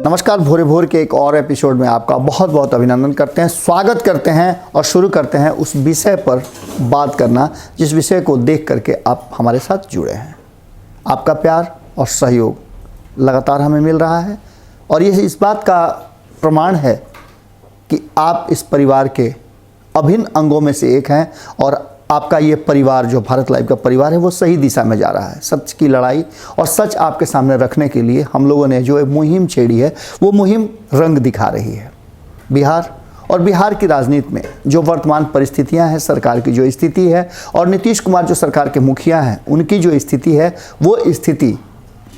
नमस्कार, भोरे भोर के एक और एपिसोड में आपका बहुत बहुत अभिनंदन करते हैं, स्वागत करते हैं और शुरू करते हैं उस विषय पर बात करना जिस विषय को देख करके आप हमारे साथ जुड़े हैं। आपका प्यार और सहयोग लगातार हमें मिल रहा है और ये इस बात का प्रमाण है कि आप इस परिवार के अभिन्न अंगों में से एक हैं और आपका ये परिवार जो भारत लाइव का परिवार है वो सही दिशा में जा रहा है। सच की लड़ाई और सच आपके सामने रखने के लिए हम लोगों ने जो एक मुहिम छेड़ी है वो मुहिम रंग दिखा रही है। बिहार और बिहार की राजनीति में जो वर्तमान परिस्थितियां हैं, सरकार की जो स्थिति है और नीतीश कुमार जो सरकार के मुखिया हैं उनकी जो स्थिति है वो स्थिति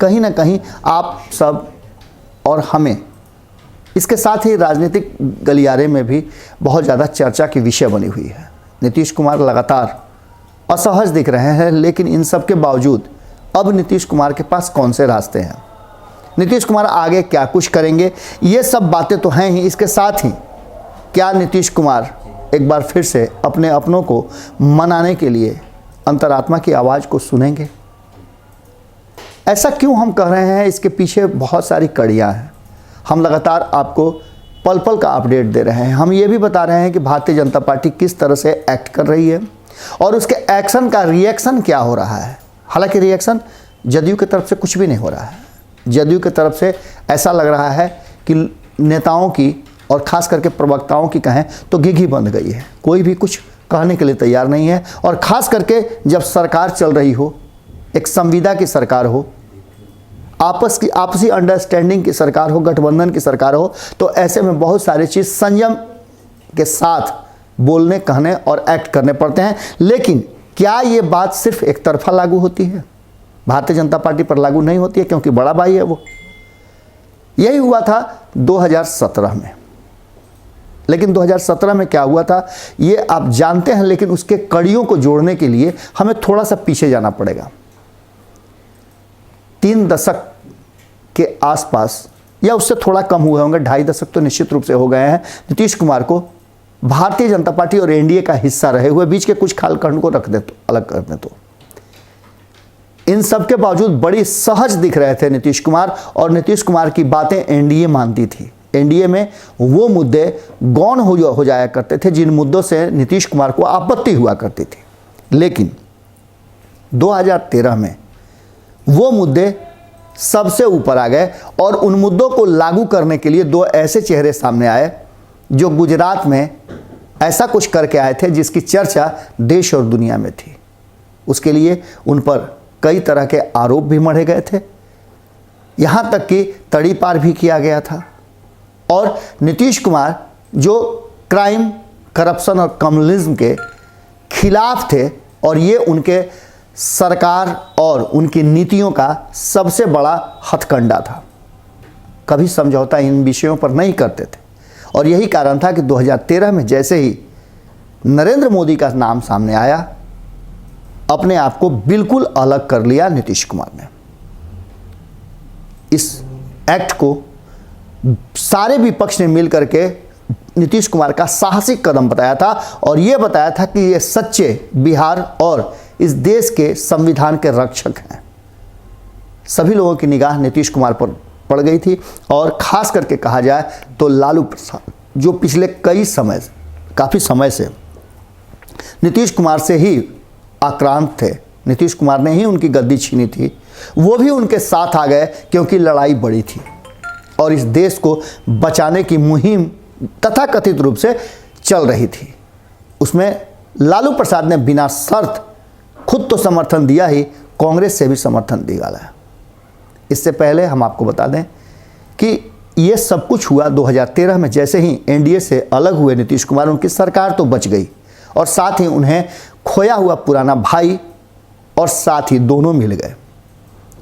कहीं ना कहीं आप सब और हमें, इसके साथ ही राजनीतिक गलियारे में भी बहुत ज़्यादा चर्चा की विषय बनी हुई है। नीतीश कुमार लगातार असहज दिख रहे हैं, लेकिन इन सब के बावजूद अब नीतीश कुमार के पास कौन से रास्ते हैं, नीतीश कुमार आगे क्या कुछ करेंगे, ये सब बातें तो हैं ही। इसके साथ ही क्या नीतीश कुमार एक बार फिर से अपने अपनों को मनाने के लिए अंतरात्मा की आवाज़ को सुनेंगे? ऐसा क्यों हम कह रहे हैं, इसके पीछे बहुत सारी कड़ियाँ हैं। हम लगातार आपको पल पल का अपडेट दे रहे हैं। हम ये भी बता रहे हैं कि भारतीय जनता पार्टी किस तरह से एक्ट कर रही है और उसके एक्शन का रिएक्शन क्या हो रहा है। हालांकि रिएक्शन जदयू की तरफ से कुछ भी नहीं हो रहा है। जदयू की तरफ से ऐसा लग रहा है कि नेताओं की और ख़ास करके प्रवक्ताओं की कहें तो घिघी बंध गई है। कोई भी कुछ कहने के लिए तैयार नहीं है और ख़ास करके जब सरकार चल रही हो, एक संविदा की सरकार हो, आपसी अंडरस्टैंडिंग की सरकार हो, गठबंधन की सरकार हो, तो ऐसे में बहुत सारी चीज़ संयम के साथ बोलने, कहने और एक्ट करने पड़ते हैं। लेकिन क्या ये बात सिर्फ एक तरफा लागू होती है? भारतीय जनता पार्टी पर लागू नहीं होती है क्योंकि बड़ा भाई है वो। यही हुआ था 2017 में। लेकिन 2017 में क्या हुआ था ये आप जानते हैं, लेकिन उसके कड़ियों को जोड़ने के लिए हमें थोड़ा सा पीछे जाना पड़ेगा। 3 दशक के आसपास या उससे थोड़ा कम हुए होंगे, 2.5 दशक तो निश्चित रूप से हो गए हैं नीतीश कुमार को भारतीय जनता पार्टी और एनडीए का हिस्सा रहे हुए। बीच के कुछ कालखंड को रख दे तो, अलग कर दे तो इन सब के बावजूद बड़ी सहज दिख रहे थे नीतीश कुमार और नीतीश कुमार की बातें एनडीए मानती थी। एनडीए में वो मुद्दे गौण हो जाया करते थे जिन मुद्दों से नीतीश कुमार को आपत्ति हुआ करती थी। लेकिन 2013 में वो मुद्दे सबसे ऊपर आ गए और उन मुद्दों को लागू करने के लिए 2 ऐसे चेहरे सामने आए जो गुजरात में ऐसा कुछ करके आए थे जिसकी चर्चा देश और दुनिया में थी। उसके लिए उन पर कई तरह के आरोप भी मढ़े गए थे, यहाँ तक कि तड़ी पार भी किया गया था। और नीतीश कुमार जो क्राइम, करप्शन और कम्युनिज्म के खिलाफ थे और ये उनके सरकार और उनकी नीतियों का सबसे बड़ा हथकंडा था। कभी समझौता इन विषयों पर नहीं करते थे और यही कारण था कि 2013 में जैसे ही नरेंद्र मोदी का नाम सामने आया, अपने आप को बिल्कुल अलग कर लिया नीतीश कुमार ने। इस एक्ट को सारे विपक्ष ने मिलकर के नीतीश कुमार का साहसिक कदम बताया था और ये बताया था कि ये सच्चे बिहार और इस देश के संविधान के रक्षक हैं। सभी लोगों की निगाह नीतीश कुमार पर पड़ गई थी और ख़ास करके कहा जाए तो लालू प्रसाद, जो पिछले काफ़ी समय से नीतीश कुमार से ही आक्रांत थे, नीतीश कुमार ने ही उनकी गद्दी छीनी थी, वो भी उनके साथ आ गए क्योंकि लड़ाई बड़ी थी और इस देश को बचाने की मुहिम तथाकथित रूप से चल रही थी। उसमें लालू प्रसाद ने बिना शर्त खुद तो समर्थन दिया ही, कांग्रेस से भी समर्थन दिया। इससे पहले हम आपको बता दें कि ये सब कुछ हुआ 2013 में। जैसे ही एनडीए से अलग हुए नीतीश कुमार, उनकी सरकार तो बच गई और साथ ही उन्हें खोया हुआ पुराना भाई और साथ ही दोनों मिल गए।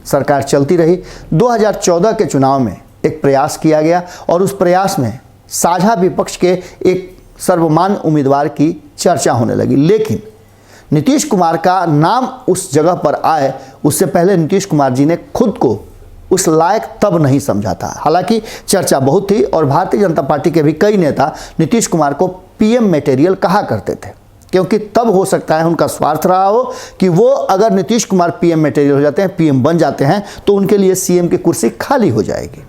सरकार चलती रही। 2014 के चुनाव में एक प्रयास किया गया और उस प्रयास में साझा विपक्ष के एक सर्वमान्य उम्मीदवार की चर्चा होने लगी। लेकिन नीतीश कुमार का नाम उस जगह पर आए उससे पहले नीतीश कुमार जी ने खुद को उस लायक तब नहीं समझा था। हालांकि चर्चा बहुत थी और भारतीय जनता पार्टी के भी कई नेता नीतीश कुमार को पीएम मटेरियल कहा करते थे, क्योंकि तब हो सकता है उनका स्वार्थ रहा हो कि वो अगर नीतीश कुमार पीएम मटेरियल हो जाते हैं, पीएम बन जाते हैं, तो उनके लिए सीएम की कुर्सी खाली हो जाएगी।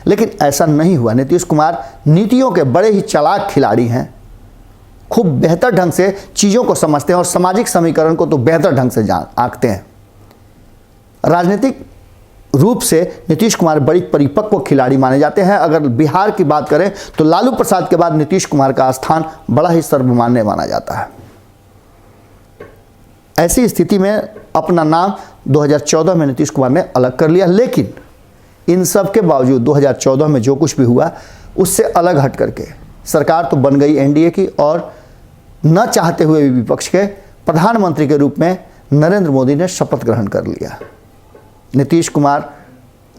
लेकिन ऐसा नहीं हुआ। नीतीश कुमार नीतियों के बड़े ही चालाक खिलाड़ी हैं, खूब बेहतर ढंग से चीज़ों को समझते हैं और सामाजिक समीकरण को तो बेहतर ढंग से आंकते हैं। राजनीतिक रूप से नीतीश कुमार बड़ी परिपक्व खिलाड़ी माने जाते हैं। अगर बिहार की बात करें तो लालू प्रसाद के बाद नीतीश कुमार का स्थान बड़ा ही सर्वमान्य माना जाता है। ऐसी स्थिति में अपना नाम 2014 में नीतीश कुमार ने अलग कर लिया, लेकिन इन सब के बावजूद 2014 में जो कुछ भी हुआ उससे अलग हट करके सरकार तो बन गई एनडीए की, और न चाहते हुए भी विपक्ष के प्रधानमंत्री के रूप में नरेंद्र मोदी ने शपथ ग्रहण कर लिया। नीतीश कुमार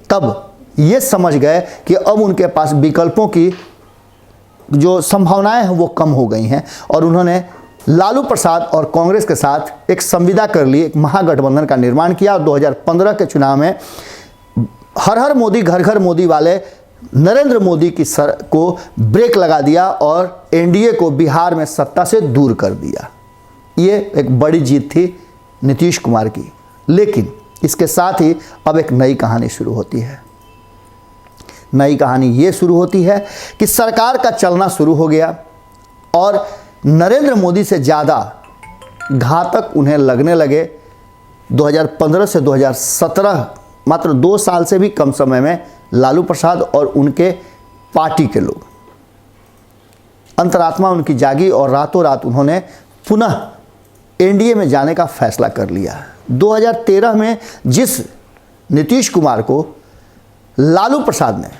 तब ये समझ गए कि अब उनके पास विकल्पों की जो संभावनाएं हैं वो कम हो गई हैं, और उन्होंने लालू प्रसाद और कांग्रेस के साथ एक संविदा कर ली, एक महागठबंधन का निर्माण किया। और 2015 के चुनाव में हर हर मोदी घर घर मोदी वाले नरेंद्र मोदी की सर को ब्रेक लगा दिया और एनडीए को बिहार में सत्ता से दूर कर दिया। ये एक बड़ी जीत थी नीतीश कुमार की। लेकिन इसके साथ ही अब एक नई कहानी शुरू होती है। नई कहानी ये शुरू होती है कि सरकार का चलना शुरू हो गया और नरेंद्र मोदी से ज़्यादा घातक उन्हें लगने लगे 2015 से 2017, मात्र 2 साल से भी कम समय में लालू प्रसाद और उनके पार्टी के लोग। अंतरात्मा उनकी जागी और रातों रात उन्होंने पुनः एनडीए में जाने का फैसला कर लिया। 2013 में जिस नीतीश कुमार को लालू प्रसाद ने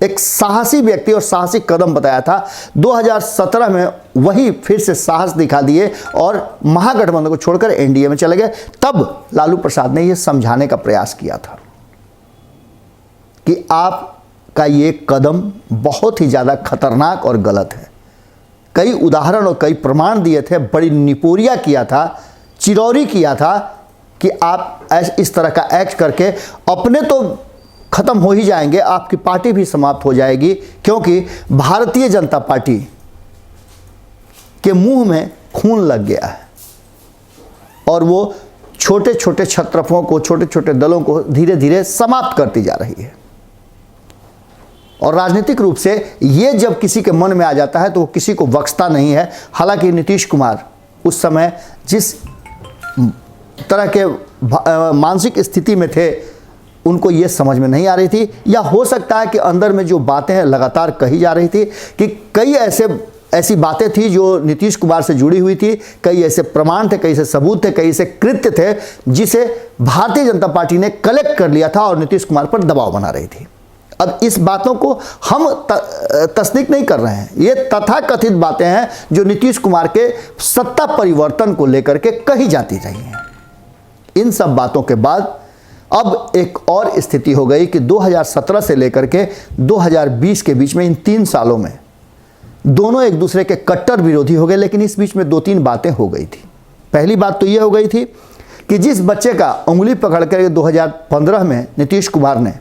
एक साहसी व्यक्ति और साहसी कदम बताया था, 2017 में वही फिर से साहस दिखा दिए और महागठबंधन को छोड़कर एनडीए में चले गए। तब लालू प्रसाद ने यह समझाने का प्रयास किया था कि आपका ये कदम बहुत ही ज़्यादा खतरनाक और गलत है। कई उदाहरण और कई प्रमाण दिए थे, बड़ी निपोरिया किया था, चिरौरी किया था कि आप इस तरह का एक्ट करके अपने तो खत्म हो ही जाएंगे, आपकी पार्टी भी समाप्त हो जाएगी, क्योंकि भारतीय जनता पार्टी के मुंह में खून लग गया है और वो छोटे छोटे छत्रपों को, छोटे छोटे दलों को धीरे धीरे समाप्त करती जा रही है। और राजनीतिक रूप से ये जब किसी के मन में आ जाता है तो वो किसी को बख्शता नहीं है। हालांकि नीतीश कुमार उस समय जिस तरह के मानसिक स्थिति में थे उनको ये समझ में नहीं आ रही थी, या हो सकता है कि अंदर में जो बातें हैं लगातार कही जा रही थी कि कई ऐसी बातें थी जो नीतीश कुमार से जुड़ी हुई थी, कई ऐसे प्रमाण थे, कई ऐसे सबूत थे, कई ऐसे कृत्य थे जिसे भारतीय जनता पार्टी ने कलेक्ट कर लिया था और नीतीश कुमार पर दबाव बना रही थी। अब इस बातों को हम तस्दीक नहीं कर रहे हैं, ये तथाकथित बातें हैं जो नीतीश कुमार के सत्ता परिवर्तन को लेकर के कही जाती रही हैं। इन सब बातों के बाद अब एक और स्थिति हो गई कि 2017 से लेकर के 2020 के बीच में, इन 3 सालों में दोनों एक दूसरे के कट्टर विरोधी हो गए। लेकिन इस बीच में 2-3 बातें हो गई थी। पहली बात तो ये हो गई थी कि जिस बच्चे का उंगली पकड़ कर 2015 में नीतीश कुमार ने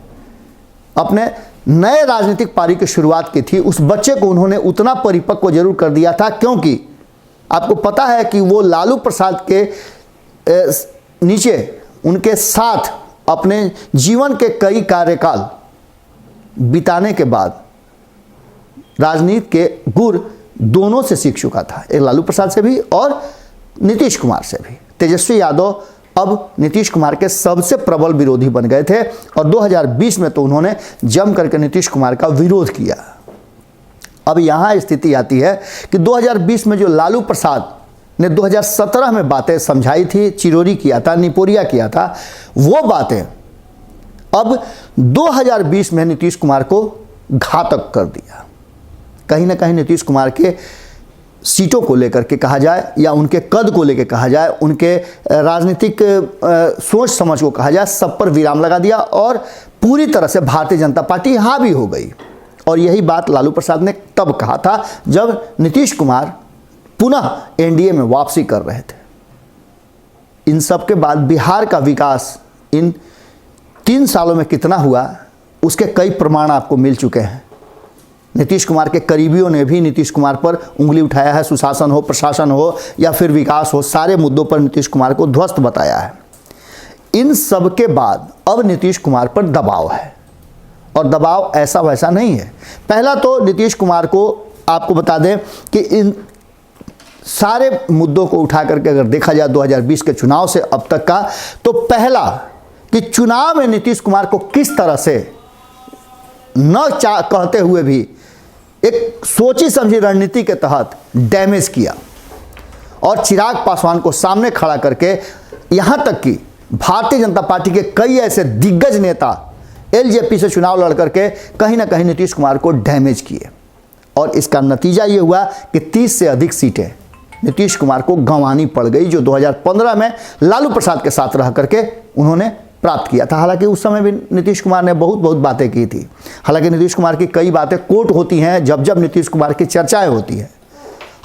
अपने नए राजनीतिक पारी की शुरुआत की थी, उस बच्चे को उन्होंने उतना परिपक्व जरूर कर दिया था, क्योंकि आपको पता है कि वो लालू प्रसाद के नीचे उनके साथ अपने जीवन के कई कार्यकाल बिताने के बाद राजनीति के गुर दोनों से सीख चुका था, एक लालू प्रसाद से भी और नीतीश कुमार से भी। तेजस्वी यादव अब नीतीश कुमार के सबसे प्रबल विरोधी बन गए थे और 2020 में तो उन्होंने जम करके नीतीश कुमार का विरोध किया। अब यहाँ स्थिति आती है कि 2020 में जो लालू प्रसाद ने 2017 में बातें समझाई थी, चिरौरी किया था, निपोरिया किया था, वो बातें अब 2020 में नीतीश कुमार को घातक कर दिया। कहीं ना कहीं नीतीश कुमार के सीटों को लेकर के कहा जाए या उनके कद को लेकर कहा जाए, उनके राजनीतिक सोच समझ को कहा जाए, सब पर विराम लगा दिया और पूरी तरह से भारतीय जनता पार्टी हावी हो गई। और यही बात लालू प्रसाद ने तब कहा था जब नीतीश कुमार पुनः एनडीए में वापसी कर रहे थे। इन सब के बाद बिहार का विकास इन 3 सालों में कितना हुआ उसके कई प्रमाण आपको मिल चुके हैं। नीतीश कुमार के करीबियों ने भी नीतीश कुमार पर उंगली उठाया है, सुशासन हो, प्रशासन हो या फिर विकास हो, सारे मुद्दों पर नीतीश कुमार को ध्वस्त बताया है। इन सब के बाद अब नीतीश कुमार पर दबाव है और दबाव ऐसा वैसा नहीं है। पहला तो नीतीश कुमार को आपको बता दें कि इन सारे मुद्दों को उठा करके अगर देखा जाए 2020 के चुनाव से अब तक का, तो पहला कि चुनाव में नीतीश कुमार को किस तरह से न कहते हुए भी एक सोची समझी रणनीति के तहत डैमेज किया और चिराग पासवान को सामने खड़ा करके यहाँ तक कि भारतीय जनता पार्टी के कई ऐसे दिग्गज नेता एलजेपी से चुनाव लड़ करके कहीं ना कहीं नीतीश कुमार को डैमेज किए। और इसका नतीजा ये हुआ कि 30 से अधिक सीटें नीतीश कुमार को गंवानी पड़ गई, जो 2015 में लालू प्रसाद के साथ रह करके उन्होंने प्राप्त किया था। हालांकि उस समय भी नीतीश कुमार ने बहुत बातें की थी। हालांकि नीतीश कुमार की कई बातें कोट होती हैं जब जब नीतीश कुमार की चर्चाएं होती हैं।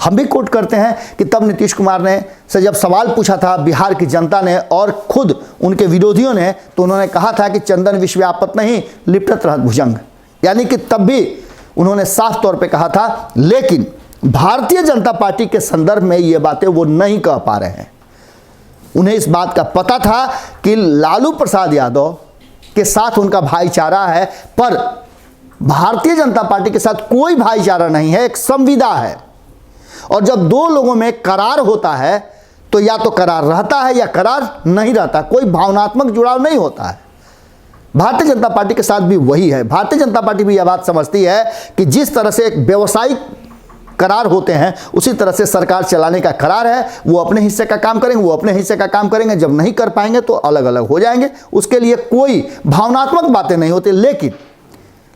हम भी कोट करते हैं कि तब नीतीश कुमार ने से जब सवाल पूछा था बिहार की जनता ने और खुद उनके विरोधियों ने, तो उन्होंने कहा था कि चंदन विश्व्यापत नहीं लिपटत रहत भुजंग, यानी कि तब भी उन्होंने साफ तौर पे कहा था। लेकिन भारतीय जनता पार्टी के संदर्भ में ये बातें वो नहीं कह पा रहे हैं। उन्हें इस बात का पता था कि लालू प्रसाद यादव के साथ उनका भाईचारा है, पर भारतीय जनता पार्टी के साथ कोई भाईचारा नहीं है, एक संविदा है। और जब दो लोगों में करार होता है तो या तो करार रहता है या करार नहीं रहता, कोई भावनात्मक जुड़ाव नहीं होता है। भारतीय जनता पार्टी के साथ भी वही है। भारतीय जनता पार्टी भी यह बात समझती है कि जिस तरह से एक व्यवसायिक करार होते हैं उसी तरह से सरकार चलाने का करार है। वो अपने हिस्से का काम करेंगे, वो अपने हिस्से का काम करेंगे, जब नहीं कर पाएंगे तो अलग अलग हो जाएंगे। उसके लिए कोई भावनात्मक बातें नहीं होती। लेकिन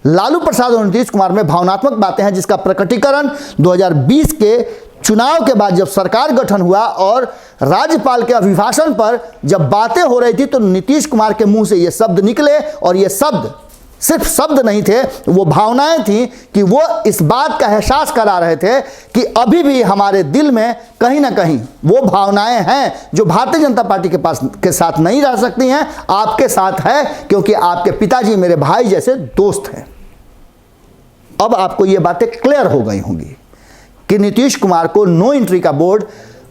लालू प्रसाद और नीतीश कुमार में भावनात्मक बातें हैं, जिसका प्रकटीकरण 2020 के चुनाव के बाद जब सरकार गठन हुआ और राज्यपाल के अभिभाषण पर जब बातें हो रही थी तो नीतीश कुमार के मुंह से ये शब्द निकले। और ये शब्द सिर्फ शब्द नहीं थे, वो भावनाएं थी कि वो इस बात का एहसास करा रहे थे कि अभी भी हमारे दिल में कहीं ना कहीं वो भावनाएं हैं जो भारतीय जनता पार्टी के साथ नहीं रह सकती हैं, आपके साथ है, क्योंकि आपके पिताजी मेरे भाई जैसे दोस्त हैं। अब आपको ये बातें क्लियर हो गई होंगी कि नीतीश कुमार को नो एंट्री का बोर्ड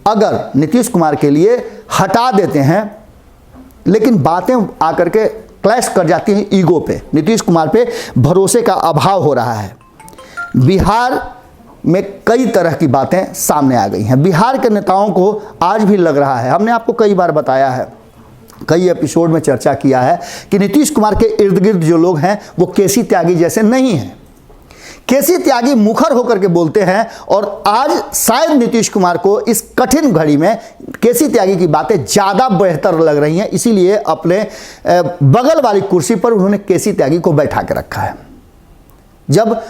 अगर नीतीश कुमार के लिए हटा देते हैं, लेकिन बातें आकर के क्लैश कर जाती हैं ईगो पे। नीतीश कुमार पे भरोसे का अभाव हो रहा है। बिहार में कई तरह की बातें सामने आ गई हैं। बिहार के नेताओं को आज भी लग रहा है, हमने आपको कई बार बताया है, कई एपिसोड में चर्चा किया है कि नीतीश कुमार के इर्द गिर्द जो लोग हैं वो केसी त्यागी जैसे नहीं हैं। केसी त्यागी मुखर होकर के बोलते हैं और आज शायद नीतीश कुमार को इस कठिन घड़ी में केसी त्यागी की बातें ज़्यादा बेहतर लग रही हैं, इसीलिए अपने बगल वाली कुर्सी पर उन्होंने केसी त्यागी को बैठा के रखा है। जब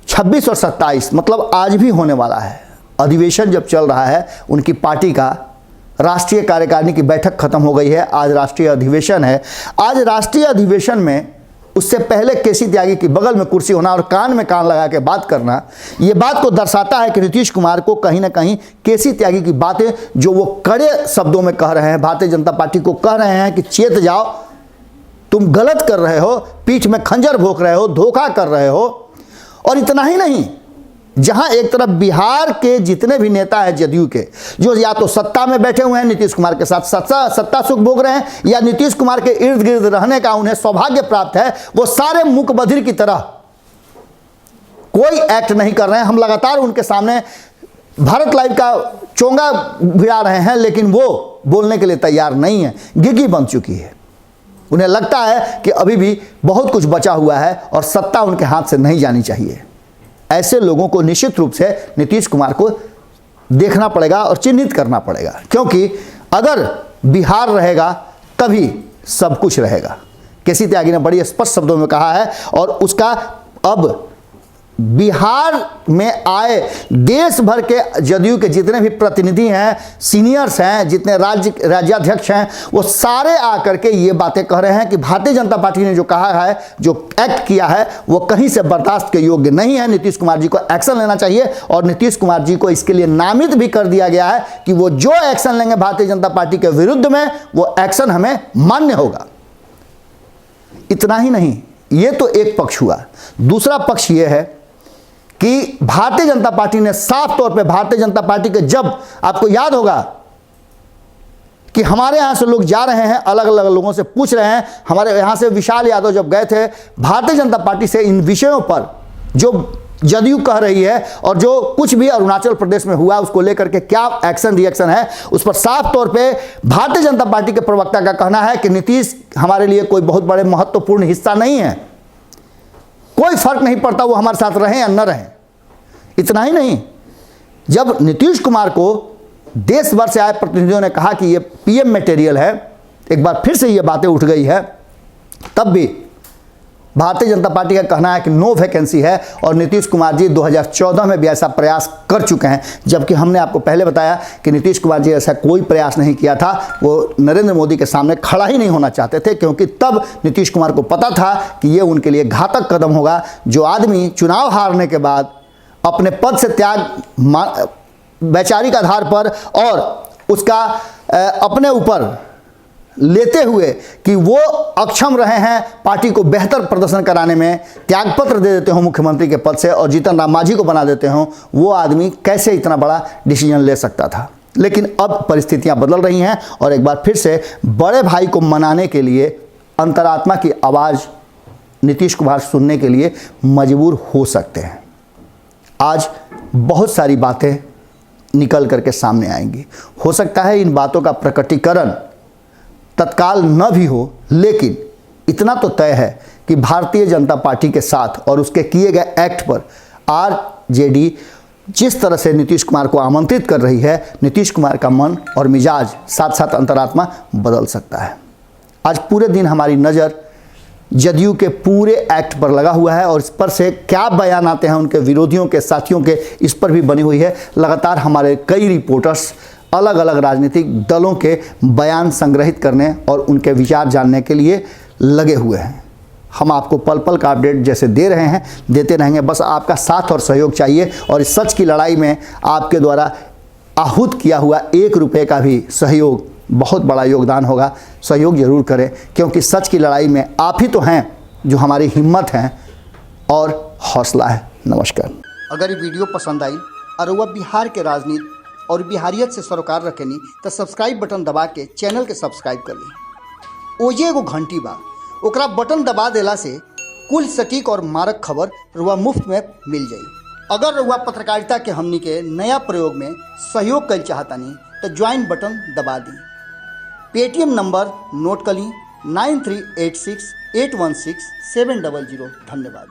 26 और 27 मतलब आज भी होने वाला है अधिवेशन, जब चल रहा है उनकी पार्टी का राष्ट्रीय कार्यकारिणी की बैठक खत्म हो गई है, आज राष्ट्रीय अधिवेशन है। आज राष्ट्रीय अधिवेशन में उससे पहले केसी त्यागी की बगल में कुर्सी होना और कान में कान लगा के बात करना, ये बात को दर्शाता है कि नीतीश कुमार को कहीं ना कहीं केसी त्यागी की बातें जो वो कड़े शब्दों में कह रहे हैं, भारतीय जनता पार्टी को कह रहे हैं कि चेत जाओ, तुम गलत कर रहे हो, पीठ में खंजर भोंक रहे हो, धोखा कर रहे हो। और इतना ही नहीं, जहां एक तरफ बिहार के जितने भी नेता हैं जदयू के, जो या तो सत्ता में बैठे हुए हैं नीतीश कुमार के साथ सत्ता सुख भोग रहे हैं, या नीतीश कुमार के इर्द गिर्द रहने का उन्हें सौभाग्य प्राप्त है, वो सारे मूक बधिर की तरह कोई एक्ट नहीं कर रहे हैं। हम लगातार उनके सामने भारत लाइव का चोंगा भिड़ा रहे हैं, लेकिन वो बोलने के लिए तैयार नहीं है, गिगी बन चुकी है। उन्हें लगता है कि अभी भी बहुत कुछ बचा हुआ है और सत्ता उनके हाथ से नहीं जानी चाहिए। ऐसे लोगों को निश्चित रूप से नीतीश कुमार को देखना पड़ेगा और चिन्हित करना पड़ेगा, क्योंकि अगर बिहार रहेगा तभी सब कुछ रहेगा। केसी त्यागी ने बड़ी स्पष्ट शब्दों में कहा है और उसका अब बिहार में आए देश भर के जदयू के जितने भी प्रतिनिधि हैं, सीनियर्स हैं, जितने राज्याध्यक्ष हैं, वो सारे आकर के ये बातें कह रहे हैं कि भारतीय जनता पार्टी ने जो कहा है, जो एक्ट किया है, वो कहीं से बर्दाश्त के योग्य नहीं है। नीतीश कुमार जी को एक्शन लेना चाहिए और नीतीश कुमार जी को इसके लिए नामित भी कर दिया गया है कि वो जो एक्शन लेंगे भारतीय जनता पार्टी के विरुद्ध में, वो एक्शन हमें मान्य होगा। इतना ही नहीं, ये तो एक पक्ष हुआ। दूसरा पक्ष ये है कि भारतीय जनता पार्टी ने साफ तौर पे, भारतीय जनता पार्टी के जब आपको याद होगा कि हमारे यहाँ से लोग जा रहे हैं, अलग अलग लोगों से पूछ रहे हैं। हमारे यहाँ से विशाल यादव जब गए थे भारतीय जनता पार्टी से इन विषयों पर जो जदयू कह रही है और जो कुछ भी अरुणाचल प्रदेश में हुआ उसको लेकर के क्या एक्शन रिएक्शन है, उस पर साफ तौर पे भारतीय जनता पार्टी के प्रवक्ता का कहना है कि नीतीश हमारे लिए कोई बहुत बड़े महत्वपूर्ण हिस्सा नहीं है, कोई फर्क नहीं पड़ता वो हमारे साथ रहें या न रहें। इतना ही नहीं, जब नीतीश कुमार को देश भर से आए प्रतिनिधियों ने कहा कि ये पीएम मटेरियल है, एक बार फिर से ये बातें उठ गई है, तब भी भारतीय जनता पार्टी का कहना है कि नो वैकेंसी है। और नीतीश कुमार जी 2014 में भी ऐसा प्रयास कर चुके हैं, जबकि हमने आपको पहले बताया कि नीतीश कुमार जी ऐसा कोई प्रयास नहीं किया था। वो नरेंद्र मोदी के सामने खड़ा ही नहीं होना चाहते थे, क्योंकि तब नीतीश कुमार को पता था कि ये उनके लिए घातक कदम होगा। जो आदमी चुनाव हारने के बाद अपने पद से त्याग वैचारिक आधार पर और उसका अपने ऊपर लेते हुए कि वो अक्षम रहे हैं पार्टी को बेहतर प्रदर्शन कराने में, त्यागपत्र दे देते हो मुख्यमंत्री के पद से और जीतन राम मांझी को बना देते हो, वो आदमी कैसे इतना बड़ा डिसीजन ले सकता था। लेकिन अब परिस्थितियां बदल रही हैं और एक बार फिर से बड़े भाई को मनाने के लिए अंतरात्मा की आवाज़ नीतीश कुमार सुनने के लिए मजबूर हो सकते हैं। आज बहुत सारी बातें निकल करके सामने आएंगी। हो सकता है इन बातों का प्रकटीकरण तत्काल न भी हो, लेकिन इतना तो तय है कि भारतीय जनता पार्टी के साथ और उसके किए गए एक्ट पर आरजेडी जिस तरह से नीतीश कुमार को आमंत्रित कर रही है, नीतीश कुमार का मन और मिजाज साथ साथ अंतरात्मा बदल सकता है। आज पूरे दिन हमारी नज़र जदयू के पूरे एक्ट पर लगा हुआ है और इस पर से क्या बयान आते हैं उनके विरोधियों के, साथियों के, इस पर भी बनी हुई है। लगातार हमारे कई रिपोर्टर्स अलग अलग राजनीतिक दलों के बयान संग्रहित करने और उनके विचार जानने के लिए लगे हुए हैं। हम आपको पल पल का अपडेट जैसे दे रहे हैं, देते रहेंगे। बस आपका साथ और सहयोग चाहिए और इस सच की लड़ाई में आपके द्वारा आहूत किया हुआ 1 रुपये का भी सहयोग बहुत बड़ा योगदान होगा। सहयोग जरूर करें, क्योंकि सच की लड़ाई में आप ही तो हैं जो हमारी हिम्मत है और हौसला है। नमस्कार। अगर ये वीडियो पसंद आई और वह बिहार के राजनीति और बिहारियत से सरोकार रखेनी तो सब्सक्राइब बटन दबा के चैनल के सब्सक्राइब कर ली। ओजे एगो घंटी बा, ओकरा बटन दबा देला से कुल सटीक और मारक खबर रुआ मुफ्त में मिल जाई। अगर रुआ पत्रकारिता के हमनी के नया प्रयोग में सहयोग कर चाहतानी तो ज्वाइन बटन दबा दी। पेटीएम नंबर नोट कर ली 9386816700। धन्यवाद।